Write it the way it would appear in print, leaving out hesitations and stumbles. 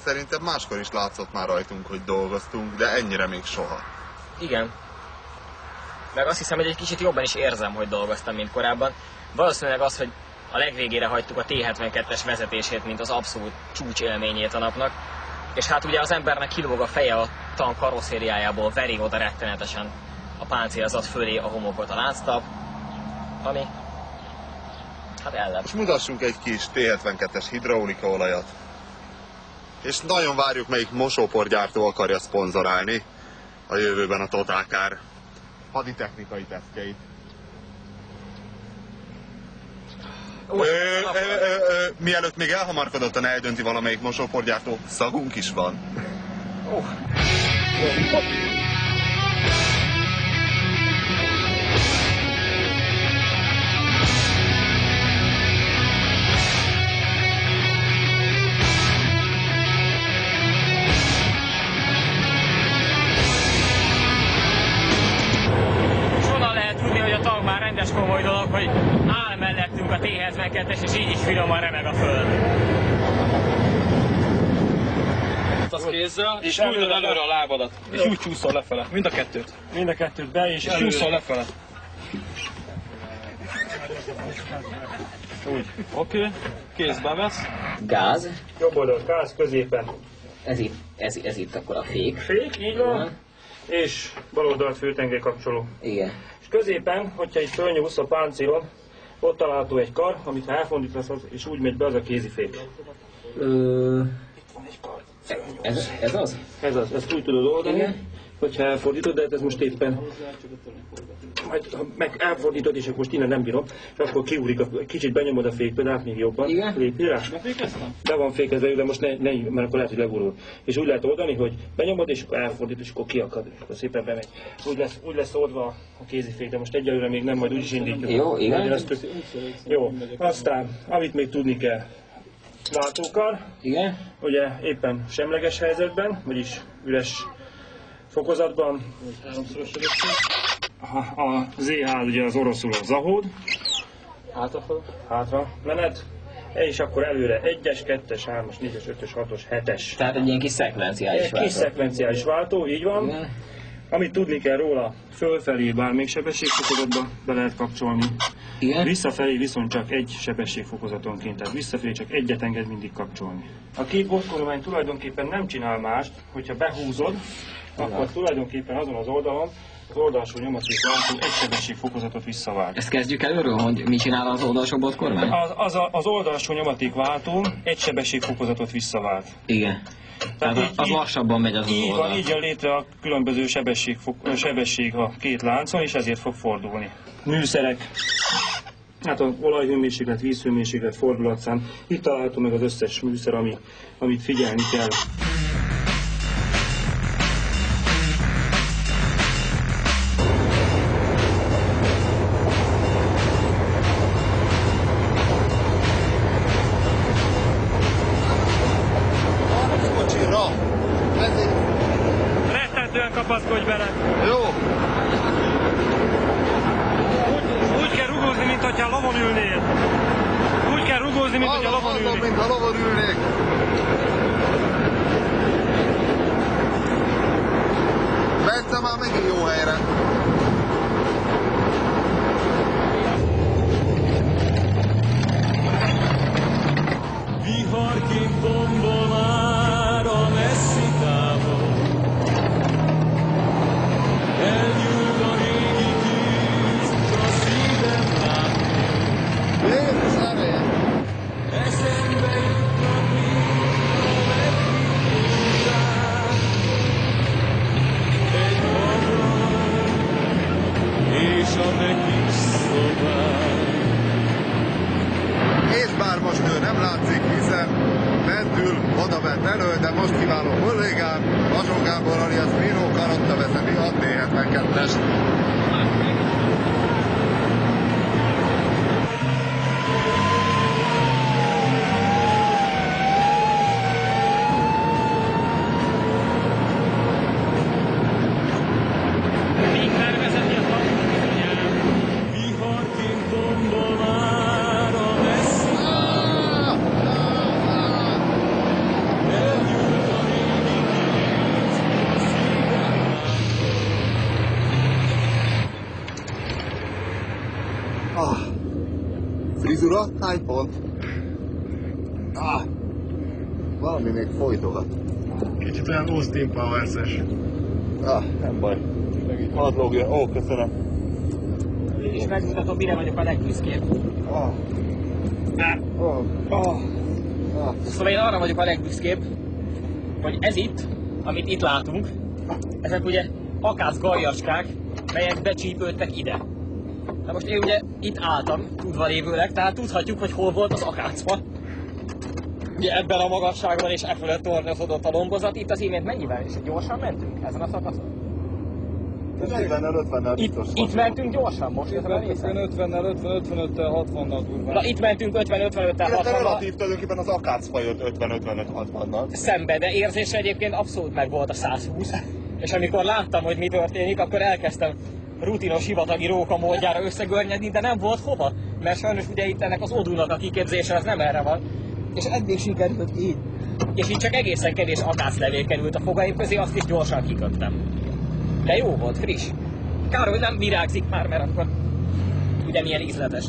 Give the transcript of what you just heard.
szerintem máskor is látszott már rajtunk, hogy dolgoztunk, de ennyire még soha. Igen. Meg azt hiszem, hogy egy kicsit jobban is érzem, hogy dolgoztam, mint korábban. Valószínűleg az, hogy a legvégére hagytuk a T-72-es vezetését, mint az abszolút csúcsélményét a napnak. És hát ugye az embernek kilóg a feje a tank karosszériájából, veri oda rettenetesen a páncélzat fölé a homokot a lánctalp, ami hát ellep. És mutassunk egy kis T-72-es hidraulikaolajat. És nagyon várjuk, melyik mosóporgyártó akarja szponzorálni a jövőben a Total Car haditechnikai tesztjeit. Mielőtt még elhamarkodottan eldönti valamelyik mosóporgyártó, szagunk is van. Már rendes komoly dolog, hogy áll mellettünk a T-72-es, és így is finoman remeg a föld. Az kézzel, és nyújtod előre a lábadat, és úgy csúszol lefele. Mind a kettőt. Mind a kettőt be, és csúszol lefele. Úgy. Oké. Kézbe vesz. Gáz. Jobb oldalt gáz, középen. Ez itt akkor a fék. Fék, így van. És bal oldalt főtengely kapcsoló. Igen. És középen, hogyha itt fölnyúlsz a páncélon, ott található egy kar, amit ha elfordítasz, és úgy megy be, az a kézifék. Itt van egy kar. Ez az? Ez az, ezt úgy tudod oldani, igen, hogyha elfordítod, de hát ez most éppen... Majd, ha meg elfordítod, és most innen nem bírom, és akkor kiúrik, kicsit benyomod a fékpedát még jobban. Igen? Lépj rá. Be van fékezve, de most ne, mert akkor lehet, hogy legurul. És úgy lehet oldani, hogy benyomod, és akkor elfordítod, és akkor kiakad, és akkor szépen bemegy. Úgy lesz oldva a kézifék, de most egyelőre még nem, majd úgyis indítjuk. Jó, igen. Jó, aztán, amit még tudni kell. Látókar. Igen. Ugye éppen semleges helyzetben, vagyis üres fokozatban. A ZH ugye az oroszul a zahód. Hátra menet. És akkor előre 1-es, 2-es, 3-as, 4-es, 5-ös, 6-os, 7-es. Tehát egy ilyen kis szekvenciális váltó. Kis szekvenciális váltó, így van. Igen. Amit tudni kell róla, fölfelé bármelyik sebességfokozatba be lehet kapcsolni. Igen. Visszafelé viszont csak egy sebességfokozatonként, tehát visszafelé csak egyet enged mindig kapcsolni. A két botkormány tulajdonképpen nem csinál mást, hogyha behúzod, akkor tulajdonképpen azon az oldalon az oldalsó nyomaték váltó egy sebességfokozatot visszavált. Ezt kezdjük előről, hogy mit csinál az oldalsó botkormány? Az oldalsó nyomatékváltó egy sebességfokozatot visszavált. Igen. Tehát az lassabban megy az oldal. Így jön létre a különböző sebesség a két láncon, és ezért fog fordulni. Műszerek. Hát az olajhőmérséklet, vízhőmérséklet, fordulatszám. Itt található meg az összes műszer, amit figyelni kell. Kapaszkodj bele! Jó! Úgy kell rugózni, mint hogyha lovon ülnél. Úgy kell rugózni, mint hogyha lovon ülnél. Mint ha lovon ülnék. Bence már megint jó helyre. Viharként tombol már a messzi távol. Elnyúl a régi tűz, a szívem látni. Eszembe jutnak mind a megnyújtás. Egy ablak és a megnyit szobák. És bár most ő nem látszik, hiszen mentül, oda ment elő, de most kiváló kollégám, Vasó Gábor alias Bíró Karotta vezeti a T-72-est. Viharként tombol már a messzi távol. Elnyúl hány pont? Valami még folytogat. Kicsit olyan Austin Powers-es. Nem baj. Hadd lógja. Ó, köszönöm. És megmutatom, mire vagyok a legbüszkébb. Szóval én arra vagyok a legbüszkébb, hogy ez itt, amit itt látunk, ezek ugye akác garjacskák, melyek becsípődtek ide. Na most én ugye itt álltam, tudva lévőleg, tehát tudhatjuk, hogy hol volt az akácfa. Ugye ebben a magasságban és e fölött tornyozódott a lombozat. Itt az imént mennyivel is gyorsan mentünk ezen a szakaszon? 50-50-nel biztos. Itt mentünk gyorsan most, ezen a részen. 50-nel, 50-55-tel, 60-nal durván. Na itt mentünk 50-55-tel, Illetve 60-nal. relatív tulajdonképpen az akácfa jött 50-55-60-nal. Szembe, de érzésre egyébként abszolút meg volt a 120. És amikor láttam, hogy mi történik, akkor elkezdtem rutinos hivatagi róka módjára összegörnyedni, de nem volt hova. Mert sajnos ugye itt ennek az odúnak a kiképzése az nem erre van. És eddig sikerült így. És így csak egészen kevés akáclevél került a fogaim közé, azt is gyorsan kiköptem. De jó volt, friss. Kár, hogy nem virágzik már, mert akkor ugye milyen ízletes.